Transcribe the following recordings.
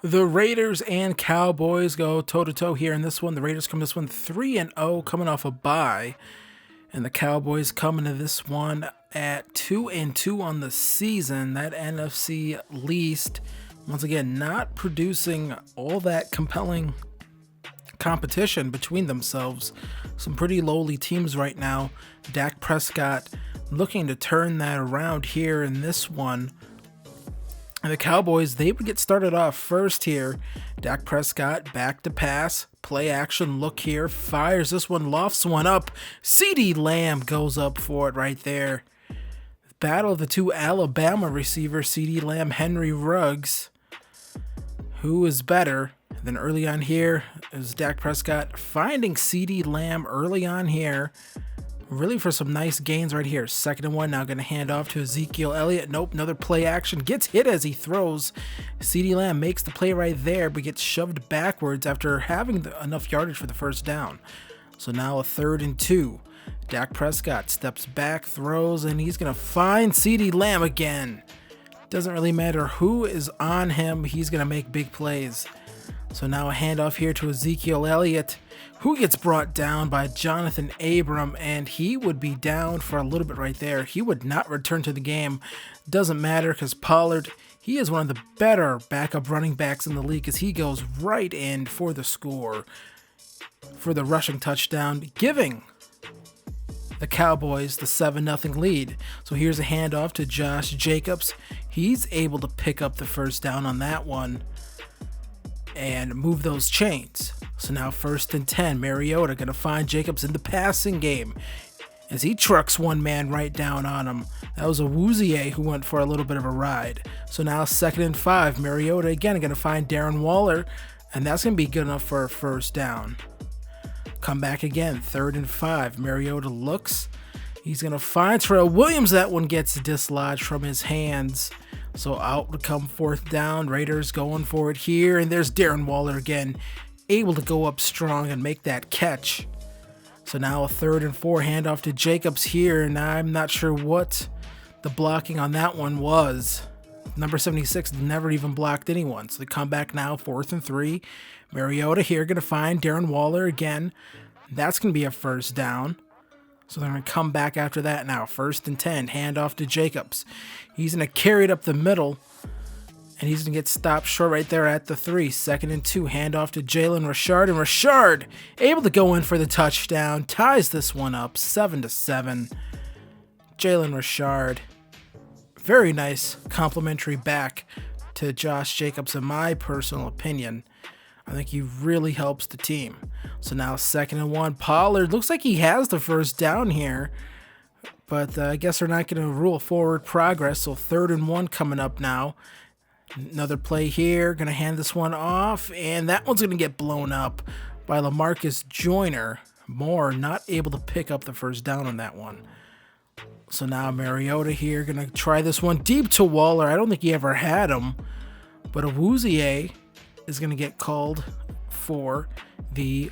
The Raiders and Cowboys go toe-to-toe here in this one. The Raiders come this one 3-0, coming off a bye. And the Cowboys coming to this one at 2-2 on the season. That NFC least, once again, not producing all that compelling competition between themselves. Some pretty lowly teams right now. Dak Prescott looking to turn that around here in this one. And the Cowboys, they would get started off first here. Dak Prescott back to pass, play action, look here, fires this one, lofts one up. CeeDee Lamb goes up for it right there. Battle of the two Alabama receivers, CeeDee Lamb, Henry Ruggs. Who is better? Then early on here is Dak Prescott finding CeeDee Lamb early on here. Really for some nice gains right here. 2nd and 1, now going to hand off to Ezekiel Elliott. Nope, another play action. Gets hit as he throws. CeeDee Lamb makes the play right there, but gets shoved backwards after having enough yardage for the first down. So now a 3rd and 2. Dak Prescott steps back, throws, and he's going to find CeeDee Lamb again. Doesn't really matter who is on him. He's going to make big plays. So now a handoff here to Ezekiel Elliott, who gets brought down by Jonathan Abram, and he would be down for a little bit right there. He would not return to the game. Doesn't matter because Pollard, he is one of the better backup running backs in the league as he goes right in for the score, for the rushing touchdown, giving the Cowboys the 7-0 lead. So here's a handoff to Josh Jacobs. He's able to pick up the first down on that one and move those chains. So now 1st and 10, Mariota going to find Jacobs in the passing game as he trucks one man right down on him. That was a MUSE who went for a little bit of a ride. So now 2nd and 5, Mariota again going to find Darren Waller, and that's going to be good enough for a first down. Come back again, 3rd and 5, Mariota looks. He's going to find Terrell Williams. That one gets dislodged from his hands. So out would come 4th down. Raiders going for it here. And there's Darren Waller again, able to go up strong and make that catch. So now a 3rd and 4 handoff to Jacobs here. And I'm not sure what the blocking on that one was. Number 76 never even blocked anyone. So they come back now, 4th and 3. Mariota here going to find Darren Waller again. That's going to be a first down. So they're going to come back after that now. 1st and 10, handoff to Jacobs. He's going to carry it up the middle, and he's going to get stopped short right there at the 3. 2nd and 2, handoff to Jalen Richard, and Richard able to go in for the touchdown. Ties this one up, 7-7. Jalen Richard, very nice complimentary back to Josh Jacobs, in my personal opinion. I think he really helps the team. So now 2nd and 1. Pollard looks like he has the first down here, but I guess they're not going to rule forward progress. So 3rd and 1 coming up now. Another play here. Going to hand this one off, and that one's going to get blown up by LaMarcus Joyner. Moore not able to pick up the first down on that one. So now Mariota here going to try this one deep to Waller. I don't think he ever had him, but a Awuzie is going to get called for the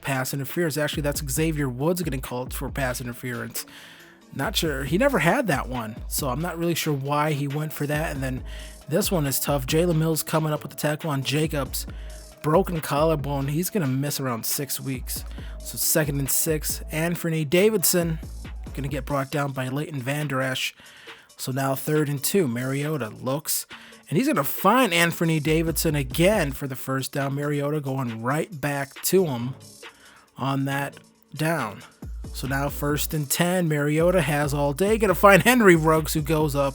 pass interference. Actually, that's Xavier Woods getting called for pass interference. Not sure. He never had that one, so I'm not really sure why he went for that. And then this one is tough. Jalen Mills coming up with the tackle on Jacobs. Broken collarbone. He's going to miss around 6 weeks. So 2nd and 6. Anthony Davidson going to get brought down by Leighton Vander Esch. So now 3rd and 2. Mariota looks, and he's going to find Anthony Davidson again for the first down. Mariota going right back to him on that down. So now 1st and 10. Mariota has all day. Going to find Henry Ruggs, who goes up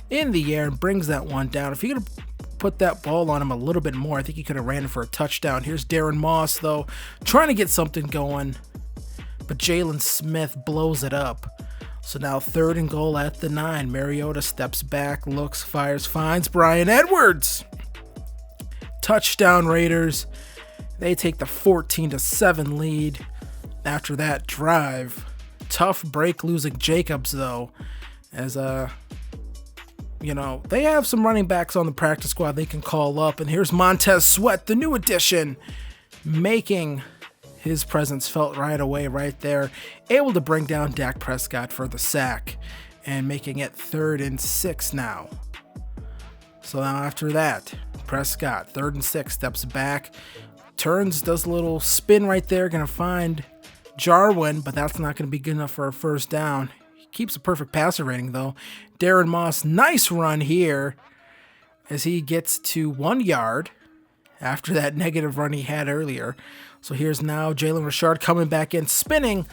in the air and brings that one down. If he could have put that ball on him a little bit more, I think he could have ran it for a touchdown. Here's Darren Moss, though, trying to get something going, but Jalen Smith blows it up. So now 3rd and goal at the 9. Mariota steps back, looks, fires, finds Bryan Edwards. Touchdown Raiders. They take the 14-7 lead after that drive. Tough break losing Jacobs, though, as they have some running backs on the practice squad they can call up. And here's Montez Sweat, the new addition, making his presence felt right away right there, able to bring down Dak Prescott for the sack and making it 3rd and 6 now. So now after that, Prescott, 3rd and 6, steps back, turns, does a little spin right there, going to find Jarwin, but that's not going to be good enough for a first down. He keeps a perfect passer rating, though. Darren Moss, nice run here as he gets to 1 yard after that negative run he had earlier. So here's now Jalen Richard coming back in, spinning,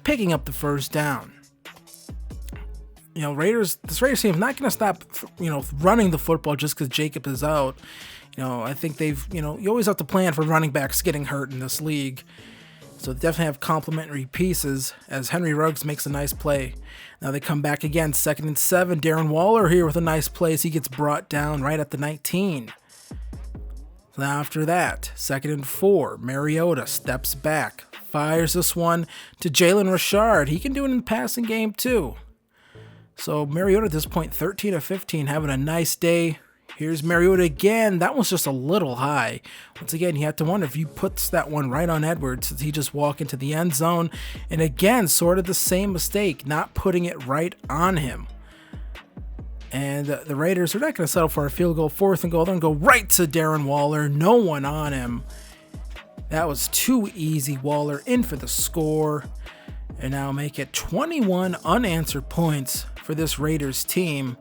picking up the first down. You know, this Raiders team is not going to stop, running the football just because Jacob is out. You know, I think you always have to plan for running backs getting hurt in this league. So they definitely have complementary pieces as Henry Ruggs makes a nice play. Now they come back again, 2nd and 7. Darren Waller here with a nice play as he gets brought down right at the 19. So now after that, 2nd and 4. Mariota steps back, fires this one to Jalen Richard. He can do it in the passing game too. So Mariota at this point, 13 of 15, having a nice day. Here's Mariota again. That one's just a little high. Once again, you have to wonder if he puts that one right on Edwards. Does he just walk into the end zone? And again, sort of the same mistake, not putting it right on him. And the Raiders are not going to settle for a field goal, 4th and goal. They're going to go right to Darren Waller. No one on him. That was too easy. Waller in for the score. And now make it 21 unanswered points for this Raiders team.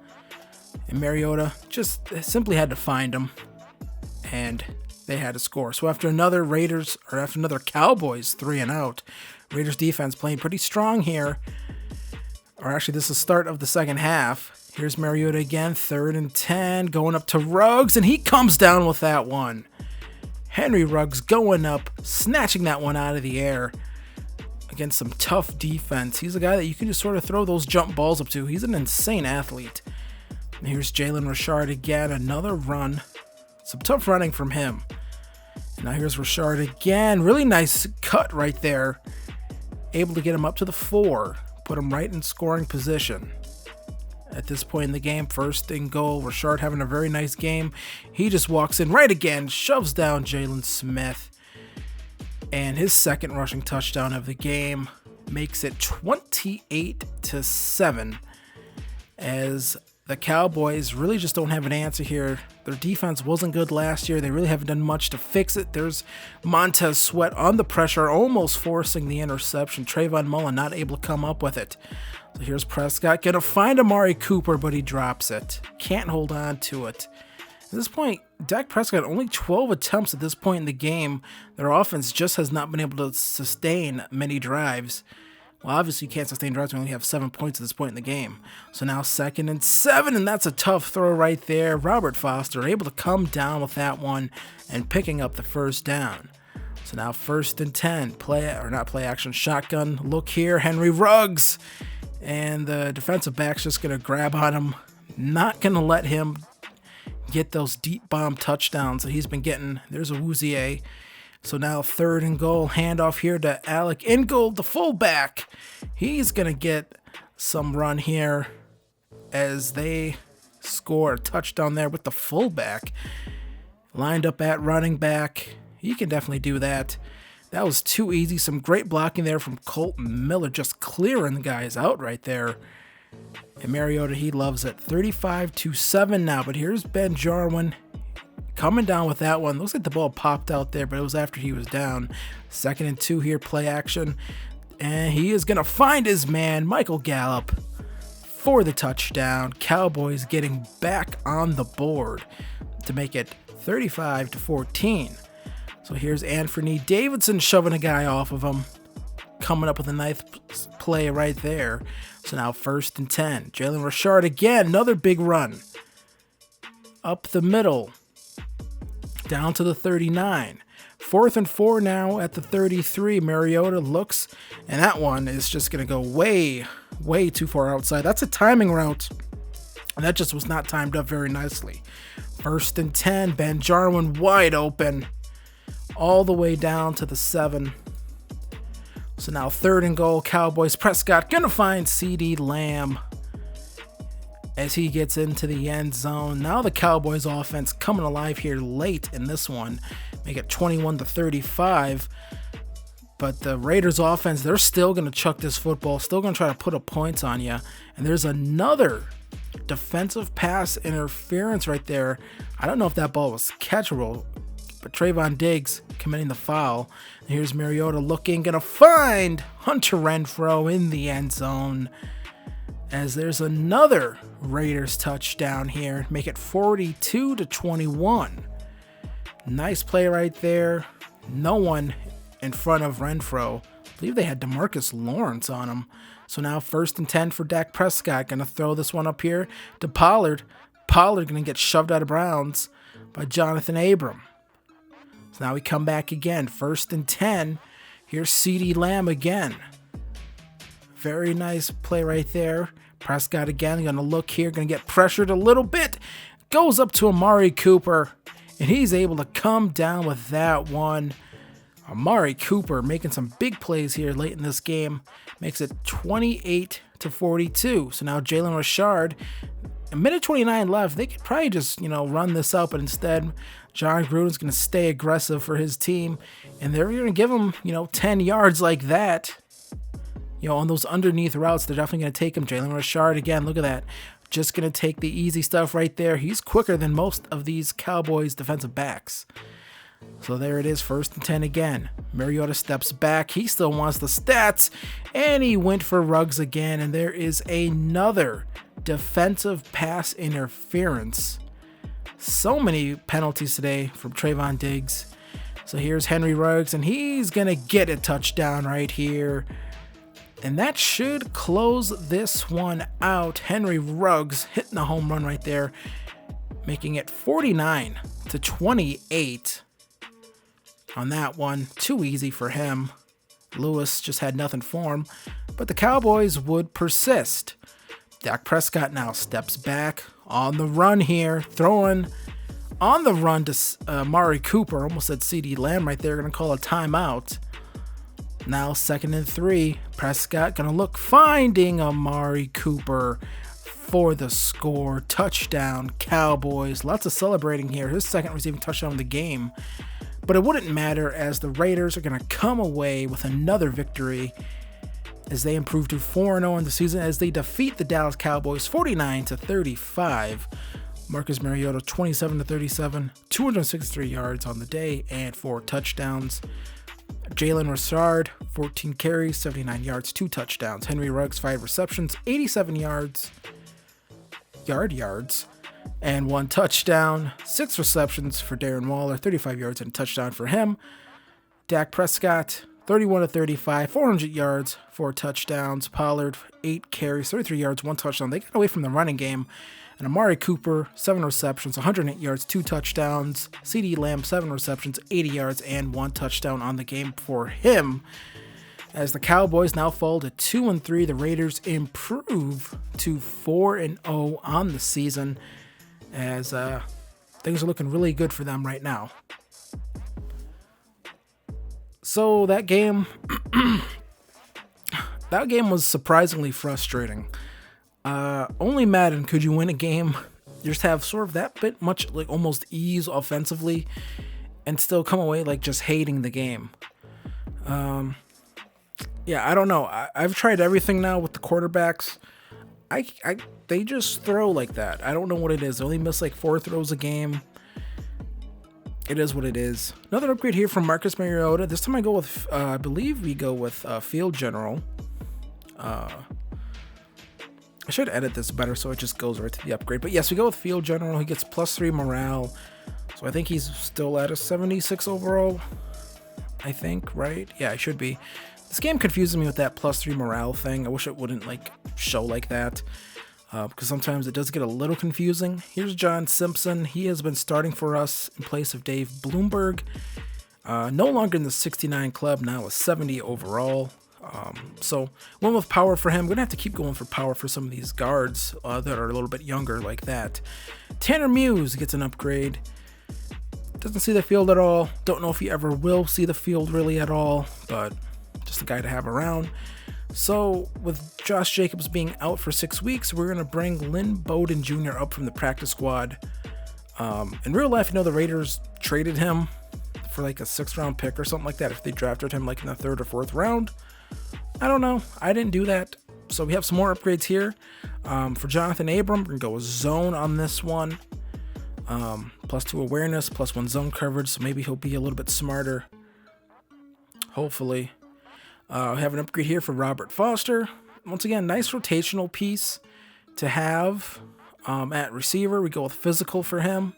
And Mariota just simply had to find him, and they had to score. So after another Cowboys 3 and out, Raiders defense playing pretty strong here. Or actually, this is the start of the second half. Here's Mariota again, 3rd and 10, going up to Ruggs, and he comes down with that one. Henry Ruggs going up, snatching that one out of the air against some tough defense. He's a guy that you can just sort of throw those jump balls up to. He's an insane athlete. And here's Jalen Richard again, another run. Some tough running from him. And now here's Richard again. Really nice cut right there. Able to get him up to the 4. Put him right in scoring position. At this point in the game, 1st and goal. Richard having a very nice game. He just walks in right again, shoves down Jalen Smith. And his 2nd rushing touchdown of the game makes it 28-7 as the Cowboys really just don't have an answer here. Their defense wasn't good last year. They really haven't done much to fix it. There's Montez Sweat on the pressure, almost forcing the interception. Trayvon Mullen not able to come up with it. So here's Prescott. Going to find Amari Cooper, but he drops it. Can't hold on to it. At this point, Dak Prescott only 12 attempts at this point in the game. Their offense just has not been able to sustain many drives. Well, obviously you can't sustain drives when you only have 7 points at this point in the game. So now 2nd and 7, and that's a tough throw right there. Robert Foster able to come down with that one and picking up the first down. So now 1st and 10, play action shotgun look here. Henry Ruggs, and the defensive back's just going to grab on him. Not going to let him get those deep bomb touchdowns that he's been getting. There's a Woozier. So now 3rd and goal, handoff here to Alec Ingold, the fullback. He's going to get some run here as they score a touchdown there with the fullback. Lined up at running back. He can definitely do that. That was too easy. Some great blocking there from Colton Miller, just clearing the guys out right there. And Mariota, he loves it. 35-7 now, but here's Ben Jarwin coming down with that one. Looks like the ball popped out there, but it was after he was down. 2nd and 2 here, play action. And he is going to find his man, Michael Gallup, for the touchdown. Cowboys getting back on the board to make it 35-14. So here's Anthony Davidson shoving a guy off of him. Coming up with a nice play right there. So now 1st and 10. Jalen Richard again, another big run. Up the middle. Down to the 39. 4th and 4 now at the 33. Mariota looks, and that one is just going to go way, way too far outside. That's a timing route, and that just was not timed up very nicely. 1st and 10. Ben Jarwin wide open. All the way down to the 7. So now 3rd and goal. Cowboys. Prescott going to find CeeDee Lamb as he gets into the end zone. Now the Cowboys offense coming alive here late in this one. Make it 21-35. But the Raiders offense, they're still going to chuck this football. Still going to try to put up points on you. And there's another defensive pass interference right there. I don't know if that ball was catchable, but Trayvon Diggs committing the foul. And here's Mariota looking, gonna find Hunter Renfrow in the end zone. As there's another Raiders touchdown here, make it 42-21. Nice play right there. No one in front of Renfrow. I believe they had DeMarcus Lawrence on him. So now 1st and 10 for Dak Prescott. Gonna throw this one up here to Pollard. Pollard gonna get shoved out of bounds by Jonathan Abram. So now we come back again. 1st and 10. Here's CeeDee Lamb again. Very nice play right there. Prescott again, gonna look here, gonna get pressured a little bit. Goes up to Amari Cooper, and he's able to come down with that one. Amari Cooper making some big plays here late in this game. Makes it 28-42. So now Jalen Richard, a minute 29 left. They could probably just, run this up, but instead, John Gruden's gonna stay aggressive for his team, and they're gonna give him, 10 yards like that. On those underneath routes, they're definitely going to take him. Jalen Richard, again, look at that. Just going to take the easy stuff right there. He's quicker than most of these Cowboys defensive backs. So there it is, 1st and 10 again. Mariota steps back. He still wants the stats. And he went for Ruggs again. And there is another defensive pass interference. So many penalties today from Trayvon Diggs. So here's Henry Ruggs, and he's going to get a touchdown right here. And that should close this one out. Henry Ruggs hitting the home run right there, making it 49-28 on that one. Too easy for him. Lewis just had nothing for him, but the Cowboys would persist. Dak Prescott now steps back on the run here, throwing on the run to Amari Cooper. Almost said CeeDee Lamb right there. Going to call a timeout. Now 2nd and 3. Prescott gonna look, finding Amari Cooper for the score. Touchdown, Cowboys. Lots of celebrating here. His 2nd receiving touchdown of the game. But it wouldn't matter, as the Raiders are gonna come away with another victory as they improve to 4-0 in the season, as they defeat the Dallas Cowboys 49-35. Marcus Mariota 27-37, 263 yards on the day and 4 touchdowns. Jalen Richard, 14 carries, 79 yards, 2 touchdowns. Henry Ruggs, 5 receptions, 87 yards, and 1 touchdown. 6 receptions for Darren Waller, 35 yards and a touchdown for him. Dak Prescott, 31-35, 400 yards, 4 touchdowns. Pollard, 8 carries, 33 yards, 1 touchdown. They got away from the running game. And Amari Cooper, 7 receptions, 108 yards, 2 touchdowns. CeeDee Lamb, 7 receptions, 80 yards, and 1 touchdown on the game for him. As the Cowboys now fall to 2-3, the Raiders improve to 4-0 on the season, as things are looking really good for them right now. So that game, was surprisingly frustrating. Only Madden could you win a game, just have sort of that bit much, like almost ease offensively, and still come away like just hating the game. Yeah, I don't know. I've tried everything now with the quarterbacks. They just throw like that. I don't know what it is. They only miss like 4 throws a game. It is what it is. Another upgrade here from Marcus Mariota. This time I go with, I believe we go with Field General. I should edit this better so it just goes right to the upgrade. But yes, we go with Field General. He gets +3 morale. So I think he's still at a 76 overall. I think, right? Yeah, I should be. This game confuses me with that +3 morale thing. I wish it wouldn't like show like that. Because sometimes it does get a little confusing. Here's John Simpson. He has been starting for us in place of Dave Bloomberg. No longer in the 69 club, now a 70 overall. So went with power for him. I'm gonna have to keep going for power for some of these guards that are a little bit younger like that. Tanner Muse gets an upgrade. Doesn't see the field at all. Don't know if he ever will see the field really at all, but just a guy to have around. So with Josh Jacobs being out for 6 weeks, we're gonna bring Lynn Bowden Jr. up from the practice squad. In real life, the Raiders traded him for like a 6th round pick or something like that if they drafted him like in the 3rd or 4th round. I don't know. I didn't do that. So we have some more upgrades here. For Jonathan Abram, we're going to go with zone on this one. +2 awareness, +1 zone coverage, so maybe he'll be a little bit smarter. Hopefully. I have an upgrade here for Robert Foster. Once again, nice rotational piece to have at receiver. We go with physical for him.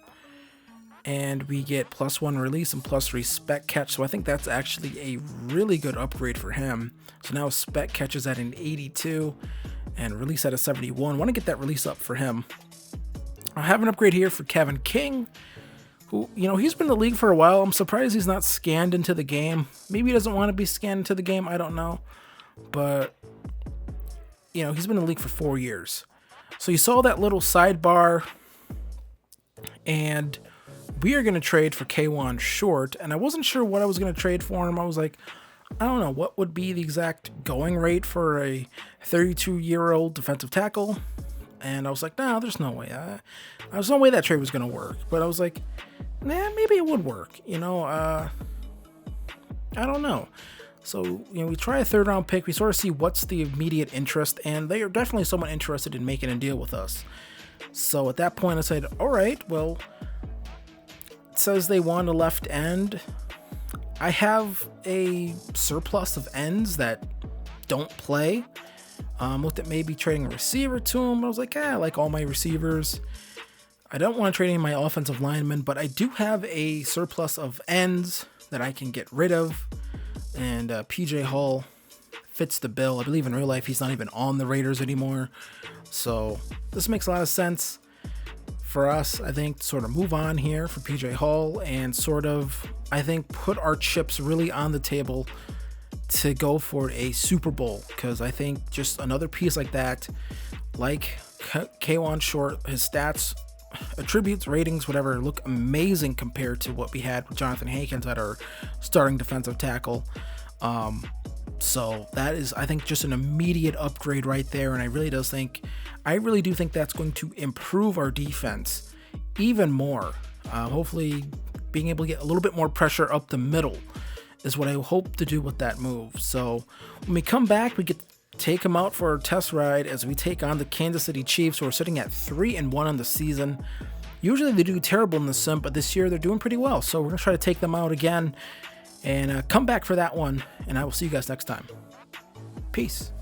And we get +1 release and +3 spec catch. So I think that's actually a really good upgrade for him. So now spec catch is at an 82 and release at a 71. Want to get that release up for him. I have an upgrade here for Kevin King, who, he's been in the league for a while. I'm surprised he's not scanned into the game. Maybe he doesn't want to be scanned into the game. I don't know. But, he's been in the league for 4 years. So you saw that little sidebar, and we are going to trade for K'Wan Short, and I wasn't sure what I was going to trade for him. I was like, I don't know, what would be the exact going rate for a 32-year-old defensive tackle? And I was like, no, there's no way. There's no way that trade was going to work. But I was like, nah, maybe it would work. I don't know. So, we try a 3rd-round pick. We sort of see what's the immediate interest, and they are definitely somewhat interested in making a deal with us. So at that point, I said, all right, well, it says they want a left end. I have a surplus of ends that don't play. Looked at maybe trading a receiver to him. I was like, I like all my receivers. I don't want to trade any of my offensive linemen, but I do have a surplus of ends that I can get rid of. And PJ Hall fits the bill. I believe in real life he's not even on the Raiders anymore. So this makes a lot of sense for us, I think, to sort of move on here for PJ Hall and sort of, I think, put our chips really on the table to go for a Super Bowl, because I think just another piece like that, like K'Wan Short, his stats, attributes, ratings, whatever, look amazing compared to what we had with Jonathan Hankins at our starting defensive tackle. So that is, I think, just an immediate upgrade right there, and I really do think that's going to improve our defense even more. Hopefully being able to get a little bit more pressure up the middle is what I hope to do with that move. So when we come back, we get to take them out for a test ride as we take on the Kansas City Chiefs, who are sitting at 3-1 on the season. Usually they do terrible in the sim, but this year they're doing pretty well. So we're going to try to take them out again and come back for that one. And I will see you guys next time. Peace.